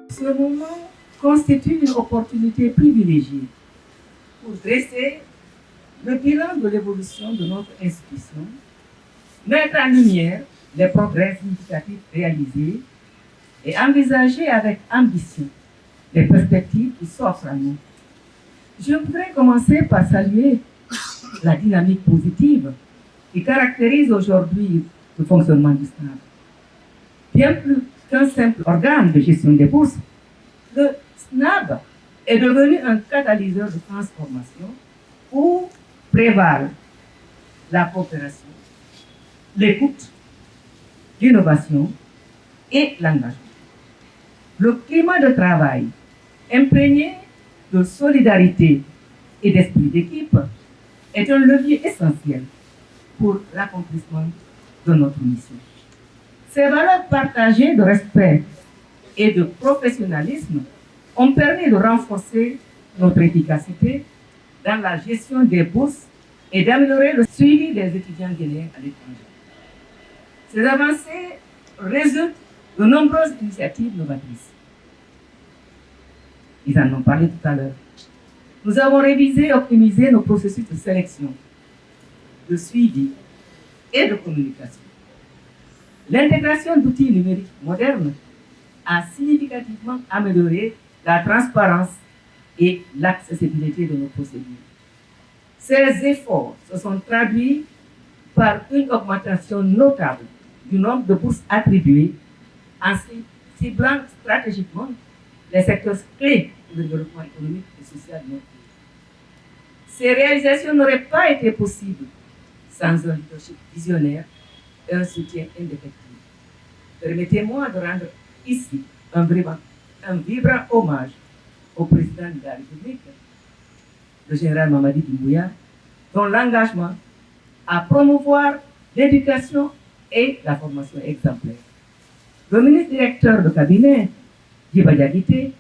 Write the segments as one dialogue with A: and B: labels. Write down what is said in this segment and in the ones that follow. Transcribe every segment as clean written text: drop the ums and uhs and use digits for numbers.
A: Ce moment constitue une opportunité privilégiée pour dresser le bilan de l'évolution de notre institution, mettre en lumière les progrès significatifs réalisés et envisager avec ambition les perspectives qui s'offrent à nous. Je voudrais commencer par saluer la dynamique positive qui caractérise aujourd'hui le fonctionnement du SNAB. Bien plus qu'un simple organe de gestion des bourses, le SNAB est devenu un catalyseur de transformation où prévalent la coopération, l'écoute, l'innovation et l'engagement. Le climat de travail imprégné de solidarité et d'esprit d'équipe est un levier essentiel pour l'accomplissement de notre mission. Ces valeurs partagées de respect et de professionnalisme ont permis de renforcer notre efficacité dans la gestion des bourses et d'améliorer le suivi des étudiants guinéens à l'étranger. Ces avancées résultent de nombreuses initiatives novatrices. Ils en ont parlé tout à l'heure. Nous avons révisé et optimisé nos processus de sélection, de suivi et de communication. L'intégration d'outils numériques modernes a significativement amélioré la transparence et l'accessibilité de nos procédures. Ces efforts se sont traduits par une augmentation notable du nombre de bourses attribuées en ciblant stratégiquement les secteurs clés pour le développement économique et social de notre pays. Ces réalisations n'auraient pas été possibles sans un leadership visionnaire et un soutien indéfectible. Permettez-moi de rendre ici un vibrant hommage au président de la République, le général Mamadi Doumbouya, dont l'engagement à promouvoir l'éducation et la formation exemplaire. Le ministre directeur de cabinet, Djiba Diakité,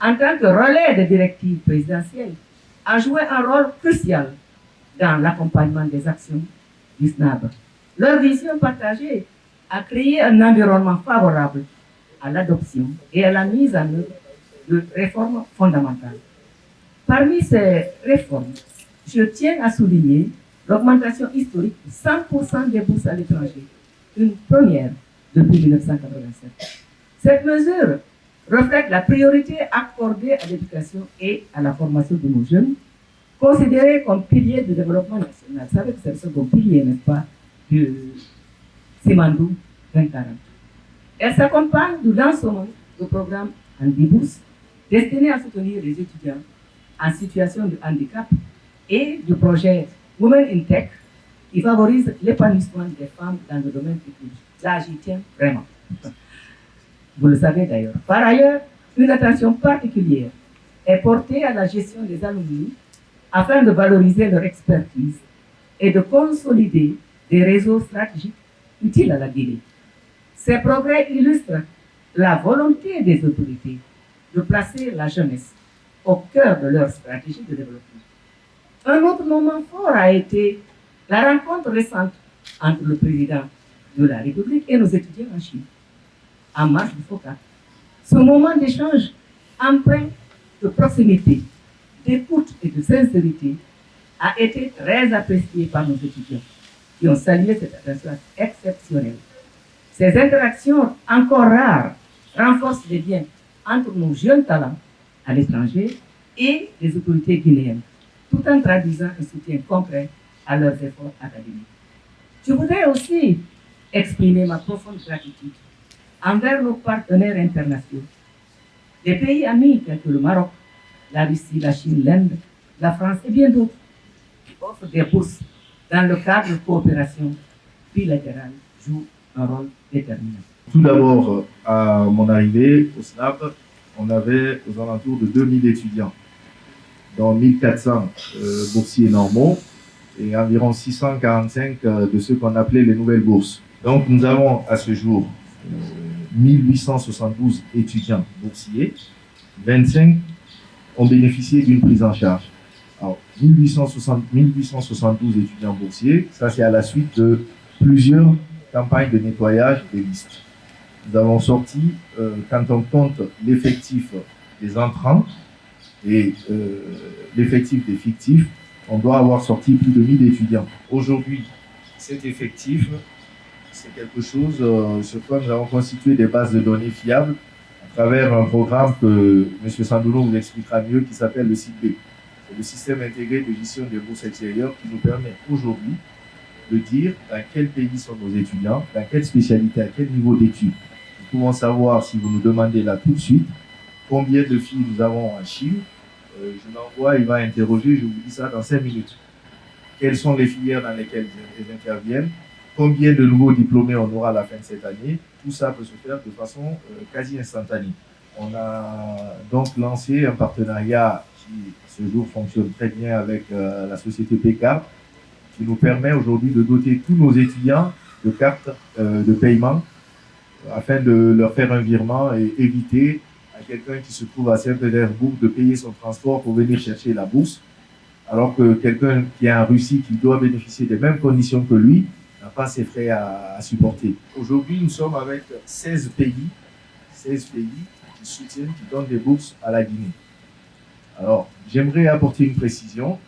A: en tant que relais des directives présidentielles, a joué un rôle crucial dans l'accompagnement des actions du SNAB. Leur vision partagée a créé un environnement favorable à l'adoption et à la mise en œuvre de réformes fondamentales. Parmi ces réformes, je tiens à souligner l'augmentation historique de 100% des bourses à l'étranger, une première depuis 1987. Cette mesure reflète la priorité accordée à l'éducation et à la formation de nos jeunes, considérés comme piliers du développement national. Vous savez que c'est le second pilier, n'est-ce pas, du Simandou 2040. Elle s'accompagne du lancement du programme Handibous, destiné à soutenir les étudiants en situation de handicap, et du projet Women in Tech, qui favorise l'épanouissement des femmes dans le domaine technique. Là, j'y tiens vraiment. Vous le savez d'ailleurs. Par ailleurs, une attention particulière est portée à la gestion des alumni afin de valoriser leur expertise et de consolider des réseaux stratégiques utiles à la Guinée. Ces progrès illustrent la volonté des autorités de placer la jeunesse au cœur de leur stratégie de développement. Un autre moment fort a été la rencontre récente entre le président de la République et nos étudiants en Chine, en marche du FOCAC. Ce moment d'échange empreint de proximité, d'écoute et de sincérité a été très apprécié par nos étudiants, qui ont salué cette attention exceptionnelle. Ces interactions encore rares renforcent les liens entre nos jeunes talents à l'étranger et les autorités guinéennes, tout en traduisant un soutien concret à leurs efforts académiques. Je voudrais aussi exprimer ma profonde gratitude envers nos partenaires internationaux, les pays amis tels que le Maroc, la Russie, la Chine, l'Inde, la France et bien d'autres, qui offrent des bourses dans le cadre de coopération bilatérale, jouent un rôle déterminant.
B: Tout d'abord, à mon arrivée au SNAB, on avait aux alentours de 2000 étudiants, dont 1400 boursiers normaux et environ 645 de ceux qu'on appelait les nouvelles bourses. Donc nous avons à ce jour 1872 étudiants boursiers, 25 ont bénéficié d'une prise en charge. Alors, 1872 étudiants boursiers. Ça, c'est à la suite de plusieurs campagnes de nettoyage des listes. Nous avons sorti, quand on compte l'effectif des entrants et l'effectif des fictifs, on doit avoir sorti plus de 1000 étudiants. Aujourd'hui, cet effectif, c'est quelque chose sur quoi nous avons constitué des bases de données fiables à travers un programme que M. Sandoulo vous expliquera mieux qui s'appelle le CIB. C'est le système intégré de gestion des bourses extérieures qui nous permet aujourd'hui de dire dans quel pays sont nos étudiants, dans quelle spécialité, à quel niveau d'études. Nous pouvons savoir, si vous nous demandez là tout de suite, combien de filles nous avons en Chine. Je l'envoie, il va interroger, je vous dis ça dans 5 minutes. Quelles sont les filières dans lesquelles elles interviennent, combien de nouveaux diplômés on aura à la fin de cette année. Tout ça peut se faire de façon quasi instantanée. On a donc lancé un partenariat qui, ce jour, fonctionne très bien avec la société PCAR, qui nous permet aujourd'hui de doter tous nos étudiants de cartes de paiement afin de leur faire un virement et éviter à quelqu'un qui se trouve à Saint-Pétersbourg de payer son transport pour venir chercher la bourse, alors que quelqu'un qui est en Russie, qui doit bénéficier des mêmes conditions que lui, n'a pas ses frais à supporter. Aujourd'hui, nous sommes avec 16 pays qui soutiennent, qui donnent des bourses à la Guinée. Alors, j'aimerais apporter une précision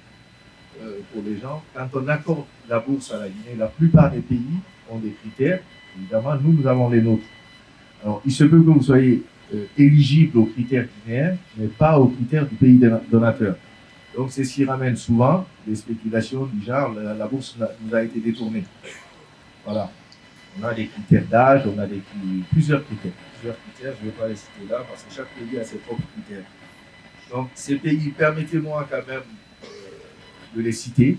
B: pour les gens. Quand on accorde la bourse à la Guinée, la plupart des pays ont des critères. Évidemment, nous avons les nôtres. Alors, il se peut que vous soyez éligible aux critères guinéens, mais pas aux critères du pays donateur. Donc, c'est ce qui ramène souvent des spéculations du genre la bourse nous a été détournée. Voilà. On a des critères d'âge, on a plusieurs critères. Je ne vais pas les citer là parce que chaque pays a ses propres critères. Donc, ces pays, permettez-moi quand même de les citer.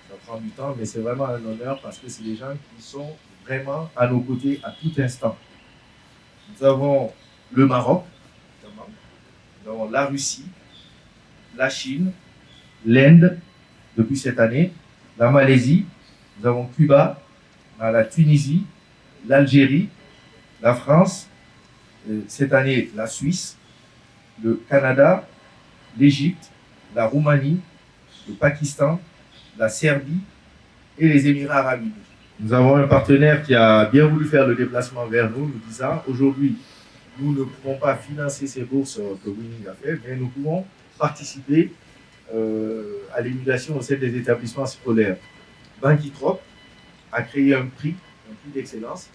B: Ça prend du temps, mais c'est vraiment un honneur parce que c'est des gens qui sont vraiment à nos côtés à tout instant. Nous avons le Maroc, notamment. Nous avons la Russie, la Chine, l'Inde, depuis cette année, la Malaisie, nous avons Cuba, la Tunisie, l'Algérie, la France, cette année la Suisse, le Canada, l'Égypte, la Roumanie, le Pakistan, la Serbie et les Émirats arabes unis. Nous avons un partenaire qui a bien voulu faire le déplacement vers nous, nous disant aujourd'hui, nous ne pouvons pas financer ces bourses que Winning a fait, mais nous pouvons participer à l'émulation au sein des établissements scolaires. Banquitrop a créé un prix d'excellence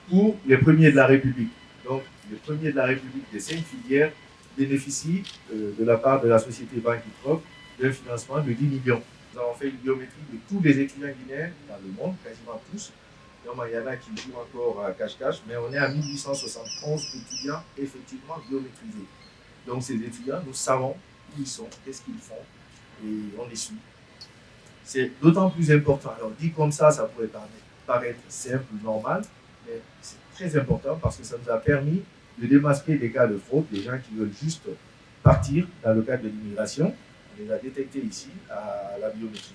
B: pour les premiers de la République. Donc, les premiers de la République des 5 filières bénéficient de la part de la société Banquitrop d'un financement de 10 millions. Nous avons fait une biométrie de tous les étudiants guinéens dans le monde, quasiment tous. Donc, il y en a qui jouent encore à cache-cache, mais on est à 1871 étudiants effectivement biométrisés. Donc, ces étudiants, nous savons où ils sont, qu'est-ce qu'ils font, et on les suit. C'est d'autant plus important. Alors, dit comme ça pourrait paraître simple, normal, mais c'est très important parce que ça nous a permis de démasquer des cas de fraude, des gens qui veulent juste partir dans le cadre de l'immigration. On les a détectés ici à la biométrie.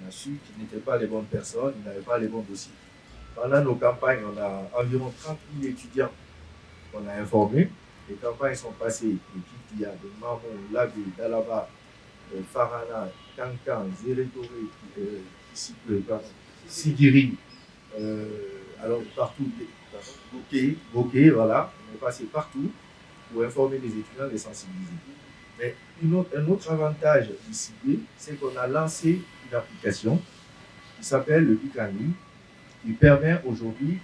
B: On a su qu'ils n'étaient pas les bonnes personnes, ils n'avaient pas les bons dossiers. Pendant nos campagnes, on a environ 30 000 étudiants qu'on a informés. Les campagnes sont passées de Kitia, de Mamon, Labé, Dalaba, Farana, Kankan, Zérétoré, Sigiri, alors partout, Bokeh, voilà, on est passé partout pour informer les étudiants, les sensibiliser. Mais un autre avantage du CIB, c'est qu'on a lancé une application qui s'appelle le BIC en ligne, qui permet aujourd'hui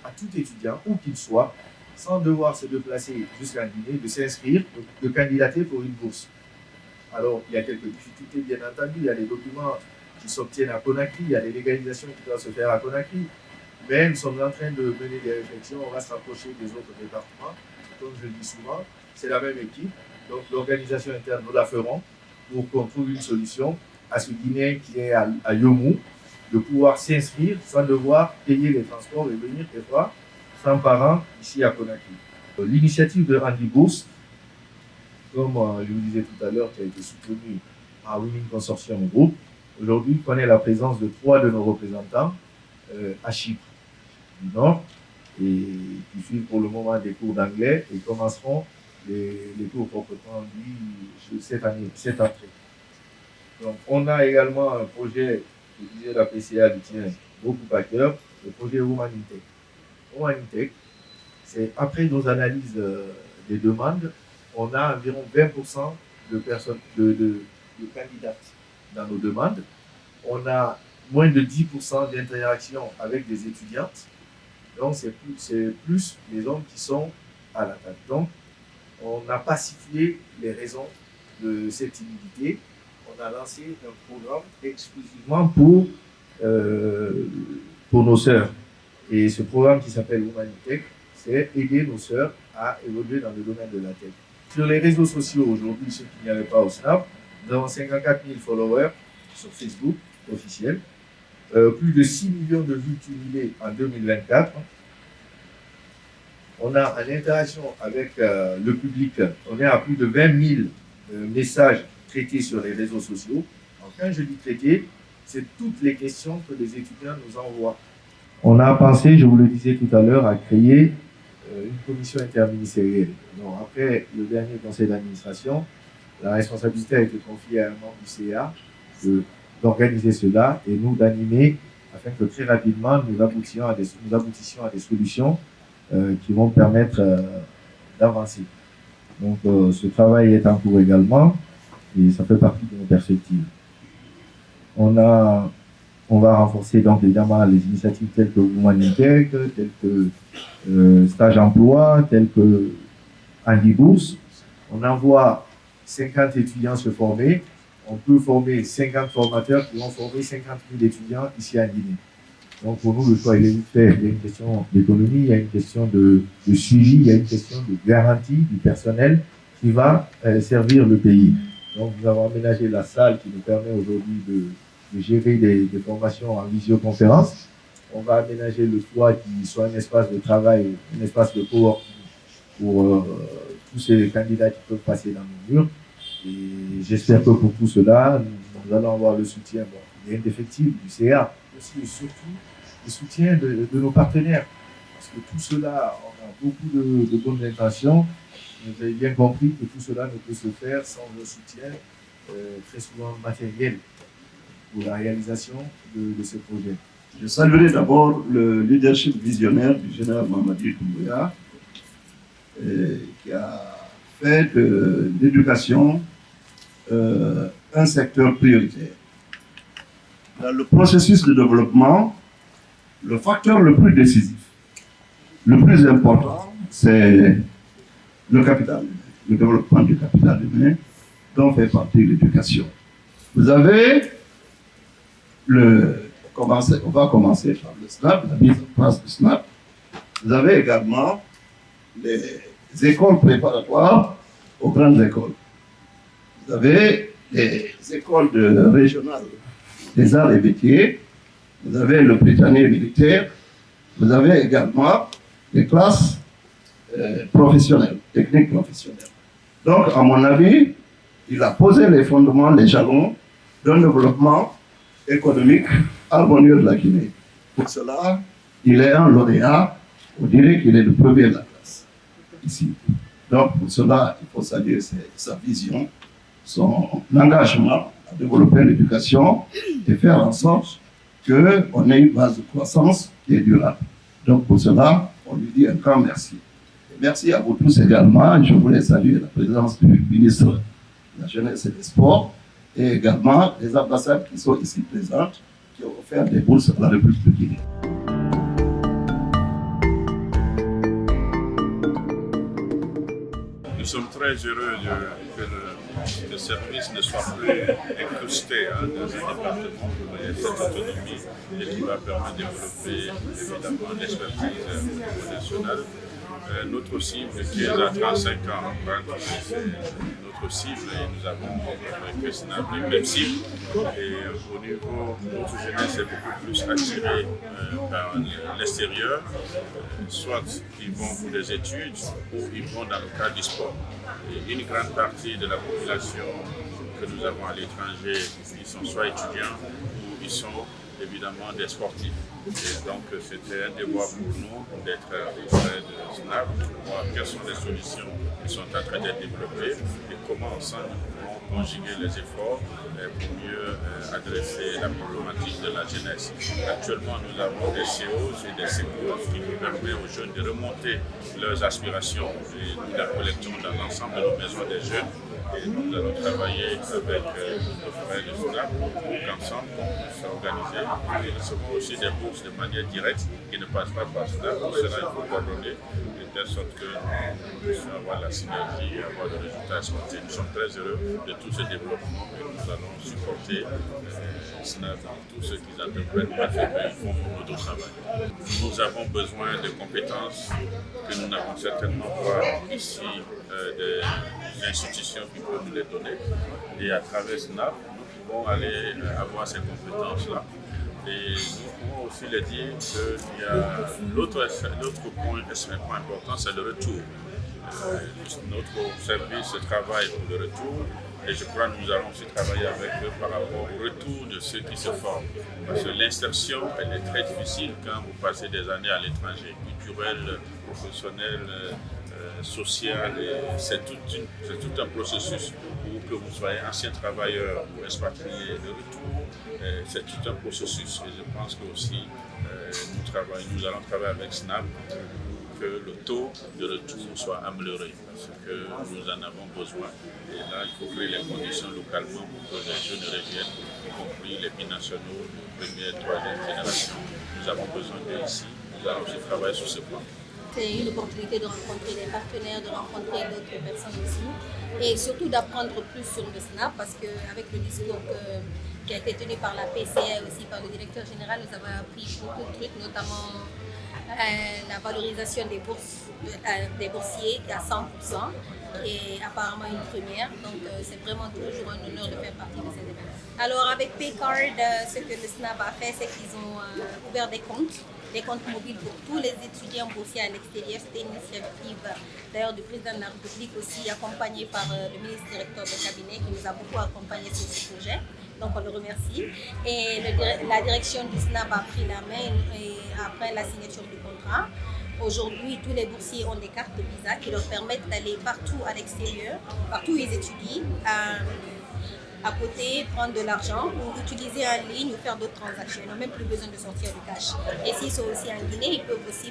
B: à tout étudiant, où qu'il soit, sans devoir se déplacer jusqu'en Guinée, de s'inscrire, de candidater pour une bourse. Alors, il y a quelques difficultés, bien entendu. Il y a des documents qui s'obtiennent à Conakry, il y a des légalisations qui doivent se faire à Conakry. Mais nous sommes en train de mener des réflexions, on va se rapprocher des autres départements. Comme je le dis souvent, c'est la même équipe. Donc, l'organisation interne, nous la ferons pour qu'on trouve une solution à ce Guinéen qui est à Yomou, de pouvoir s'inscrire sans devoir payer les transports et venir des fois sans parents ici à Conakry. L'initiative de Randy Bourse, comme je vous disais tout à l'heure, qui a été soutenue par Winning Consortium Group, aujourd'hui connaît la présence de 3 de nos représentants à Chypre du Nord et qui suivent pour le moment des cours d'anglais et commenceront les cours proprement dit cette année, cette entrée. Donc, on a également un projet, je disais, la PCA lui tient beaucoup à cœur, le projet Humanitech. Humanitech, c'est après nos analyses des demandes, on a environ 20% de personnes, de candidates dans nos demandes. On a moins de 10% d'interaction avec des étudiantes. Donc, c'est plus les hommes qui sont à la table. Donc, on n'a pas situé les raisons de cette timidité. On a lancé un programme exclusivement pour nos sœurs. Et ce programme qui s'appelle Humanitech, c'est aider nos sœurs à évoluer dans le domaine de la tech. Sur les réseaux sociaux aujourd'hui, ceux qui n'y avaient pas au Snap, nous avons 54 000 followers sur Facebook officiel, plus de 6 millions de vues cumulées en 2024. On a en interaction avec le public, on est à plus de 20 000 messages traités sur les réseaux sociaux. Alors, quand je dis traités, c'est toutes les questions que les étudiants nous envoient. On a pensé, je vous le disais tout à l'heure, à créer une commission interministérielle. Donc, après le dernier conseil d'administration, la responsabilité a été confiée à un membre du CA d'organiser cela et nous d'animer afin que très rapidement nous aboutissions à des solutions qui vont permettre d'avancer. Donc ce travail est en cours également et ça fait partie de nos perspectives. On va renforcer donc évidemment les initiatives telles que Humanitech, telles que Stage Emploi, telles que Andy Bourse. On envoie 50 étudiants se former. On peut former 50 formateurs qui vont former 50 000 étudiants ici à Guinée. Donc pour nous, le choix, il est vite fait. Il y a une question d'économie, il y a une question de suivi, il y a une question de garantie du personnel qui va servir le pays. Donc nous avons aménagé la salle qui nous permet aujourd'hui de gérer des formations en visioconférence. On va aménager le toit qui soit un espace de travail, un espace de coworking pour tous ces candidats qui peuvent passer dans nos murs. Et j'espère que pour tout cela, nous allons avoir le soutien indéfectible du CA, aussi et surtout le soutien de nos partenaires. Parce que tout cela, on a beaucoup de bonnes intentions. Vous avez bien compris que tout cela ne peut se faire sans le soutien très souvent matériel pour la réalisation de ces projets.
C: Je saluerai d'abord le leadership visionnaire du général Mamadi Doumbouya qui a fait de l'éducation un secteur prioritaire. Dans le processus de développement, le facteur le plus décisif, le plus important, c'est le capital humain, le développement du capital humain, dont fait partie l'éducation. Vous avez on va commencer par le SNAP, la mise en place du SNAP. Vous avez également les écoles préparatoires aux grandes écoles. Vous avez les écoles régionales des arts et métiers. Vous avez le Britannique militaire. Vous avez également les classes professionnelles, techniques professionnelles. Donc, à mon avis, il a posé les fondements, les jalons d'un développement économique harmonieux de la Guinée. Pour cela, il est un lauréat. On dirait qu'il est le premier de la classe ici. Donc, pour cela, il faut saluer sa vision, son engagement à développer l'éducation et faire en sorte qu'on ait une base de croissance qui est durable. Donc, pour cela, on lui dit un grand merci. Et merci à vous tous également. Je voulais saluer la présence du ministre de la Jeunesse et des Sports et également les ambassades qui sont ici présentes, qui ont offert des bourses à la République de Guinée.
D: Nous sommes très heureux que le service ne soit plus incrusté dans un département pour cette autonomie et qui va permettre de développer évidemment l'expertise nationale. Notre cible qui est à 35 ans, c'est notre cible et nous avons avec SNAP les mêmes cibles. Et au niveau de notre jeunesse est beaucoup plus attirée par l'extérieur, soit ils vont pour des études ou ils vont dans le cadre du sport. Et une grande partie de la population que nous avons à l'étranger, ils sont soit étudiants ou ils sont évidemment des sportifs. Et donc c'était un devoir pour nous d'être auprès de SNAP, pour voir quelles sont les solutions qui sont en train d'être développées et comment ensemble nous pouvons conjuguer les efforts pour mieux adresser la problématique de la jeunesse. Actuellement, nous avons des CEOs et des CECOs qui nous permettent aux jeunes de remonter leurs aspirations et nous la collectons dans l'ensemble de nos maisons des jeunes. Et nous allons travailler avec nos frères de SNAP pour qu'ensemble on puisse s'organiser. Nous recevons aussi des bourses de manière directe qui ne passent pas par SNAP. Pour cela, il faut coordonner de telle sorte que nous puissions avoir la synergie et avoir le résultat escompté. Nous sommes très heureux de tout ce développement et nous allons supporter SNAP dans tout ce qu'ils entreprennent parce qu'ils font pour notre travail. Nous avons besoin de compétences que nous n'avons certainement pas ici, des institutions qui peuvent nous les donner. Et à travers SNAP, nous pouvons aller avoir ces compétences-là. Et nous pouvons aussi le dire qu'il y a l'autre point important, c'est le retour. Notre service travaille pour le retour. Et je crois que nous allons aussi travailler avec eux par rapport au retour de ceux qui se forment. Parce que l'insertion, elle est très difficile quand vous passez des années à l'étranger, culturel, professionnel, social. C'est tout un processus pour que vous soyez ancien travailleur ou expatrié. Le retour, c'est tout un processus. Et je pense que aussi nous allons travailler avec SNAP pour que le taux de retour soit amélioré. Parce que nous en avons besoin. Et là, il faut créer les conditions localement pour que les jeunes reviennent, y compris les binationaux de première et troisième génération. Nous avons besoin d'eux ici. Nous allons aussi travailler sur ce point.
E: C'est une opportunité de rencontrer des partenaires, de rencontrer d'autres personnes aussi. Et surtout d'apprendre plus sur le SNAP parce qu'avec le discours qui a été tenu par la PCA et aussi par le directeur général, nous avons appris beaucoup de trucs, notamment la valorisation des boursiers à 100%, qui est apparemment une première. Donc c'est vraiment toujours un honneur de faire partie de ces événements. Alors avec Paycard, ce que le SNAP a fait, c'est qu'ils ont ouvert des comptes mobiles pour tous les étudiants boursiers à l'extérieur. C'était une initiative d'ailleurs du président de la République aussi, accompagné par le ministre directeur de cabinet qui nous a beaucoup accompagnés sur ce projet. Donc on le remercie. Et la direction du SNAP a pris la main après la signature du contrat. Aujourd'hui, tous les boursiers ont des cartes de visa qui leur permettent d'aller partout à l'extérieur, partout où ils étudient, à côté, prendre de l'argent ou utiliser en ligne ou faire d'autres transactions. Ils n'ont même plus besoin de sortir du cash. Et s'ils sont aussi en Guinée, ils peuvent aussi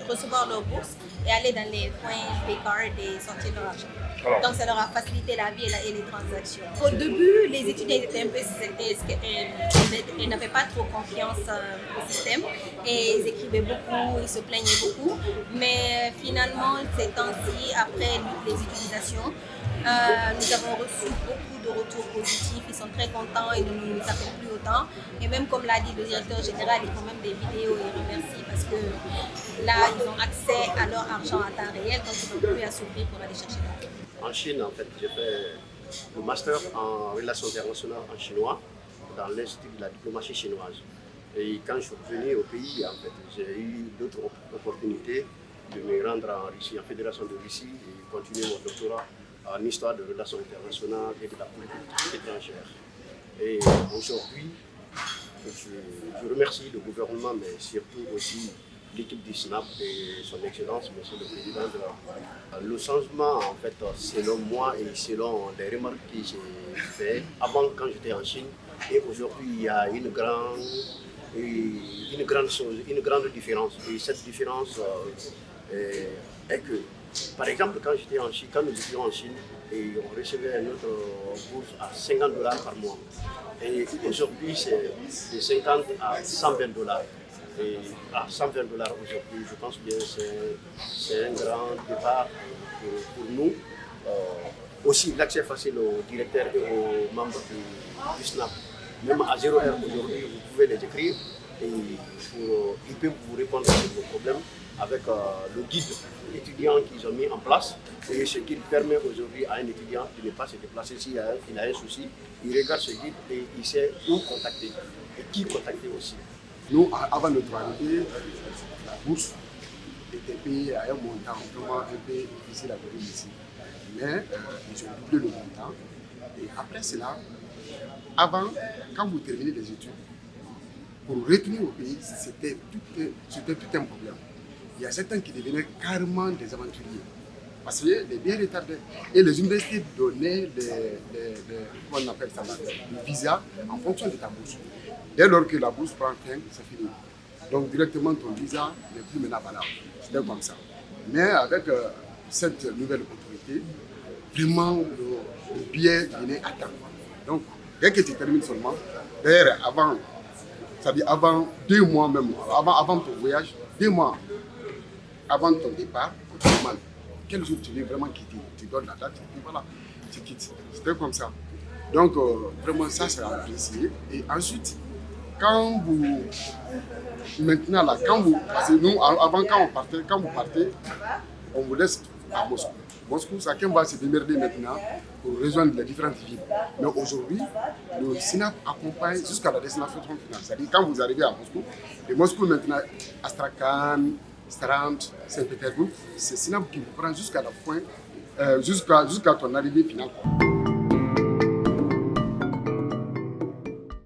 E: recevoir leur bourse et aller dans les points Paycard et sortir leur argent. Donc ça leur a facilité la vie et les transactions. Au début, les étudiants étaient un peu ils n'avaient pas trop confiance au système et ils écrivaient beaucoup, ils se plaignaient beaucoup. Mais finalement, ces temps-ci, après les utilisations, nous avons reçu beaucoup de retours positifs, ils sont très contents, ils ne nous appellent plus autant. Et même comme l'a dit le directeur général, ils font même des vidéos et ils remercient parce que là, ils ont accès à leur argent à temps réel, donc ils n'ont plus à souffrir pour aller chercher l'argent.
F: En Chine, en fait, j'ai fait le master en relations internationales en chinois dans l'Institut de la diplomatie chinoise. Et quand je suis revenu au pays, en fait, j'ai eu d'autres opportunités de me rendre en Russie, en Fédération de Russie, et continuer mon doctorat en histoire de relations internationales et de la politique étrangère. Et aujourd'hui, je remercie le gouvernement, mais surtout aussi l'équipe du SNAP et son Excellence, Monsieur le Président de la République. Le changement, en fait, selon moi et selon les remarques que j'ai faites avant quand j'étais en Chine, et aujourd'hui, il y a une grande différence. Et cette différence est que, par exemple, quand j'étais en Chine, quand nous étions en Chine, et on recevait notre bourse à $50 par mois. Et aujourd'hui, c'est de 50 à 120 $. Et à 120 $ aujourd'hui, je pense bien que c'est un grand départ pour nous. Aussi, l'accès facile aux directeurs et aux membres du SNAP. Même à 0 heure aujourd'hui, vous pouvez les écrire et ils peuvent vous répondre à vos problèmes avec le guide étudiant qu'ils ont mis en place. Et ce qui permet aujourd'hui à un étudiant de ne pas se déplacer s'il a un souci. Il regarde ce guide et il sait où contacter et qui contacter aussi.
G: Nous, avant notre arrivée, la bourse était payée à un montant vraiment un peu difficile à donner ici. Mais ils ont doublé le montant. Et après cela, avant, quand vous terminez les études, pour retenir au pays, c'était tout un problème. Il y a certains qui devenaient carrément des aventuriers. parce qu'il est bien retardé. Et les universités donnaient comment on appelle ça, le visa en fonction de ta bourse. Dès lors que la bourse prend fin, c'est fini. Donc directement ton visa n'est plus maintenant valable. C'était comme ça. Mais avec cette nouvelle autorité, vraiment le biais venait à temps. Donc dès que tu termines seulement, d'ailleurs avant 2 mois même, avant ton voyage, 2 mois avant ton départ, on te demande quel jour tu veux vraiment quitter. Tu donnes la date et puis voilà, tu quittes. C'était comme ça. Donc vraiment ça c'est apprécié. Et ensuite, quand vous parce que nous avant quand vous partez, on vous laisse à Moscou. Moscou, chacun va se démerder maintenant pour rejoindre les différentes villes. Mais aujourd'hui, le SNAP accompagne jusqu'à la destination finale. C'est-à-dire quand vous arrivez à Moscou, de Moscou maintenant, Astrakhan, Strand, Saint-Pétersbourg, c'est SNAP qui vous prend jusqu'à la fin, jusqu'à ton arrivée finale.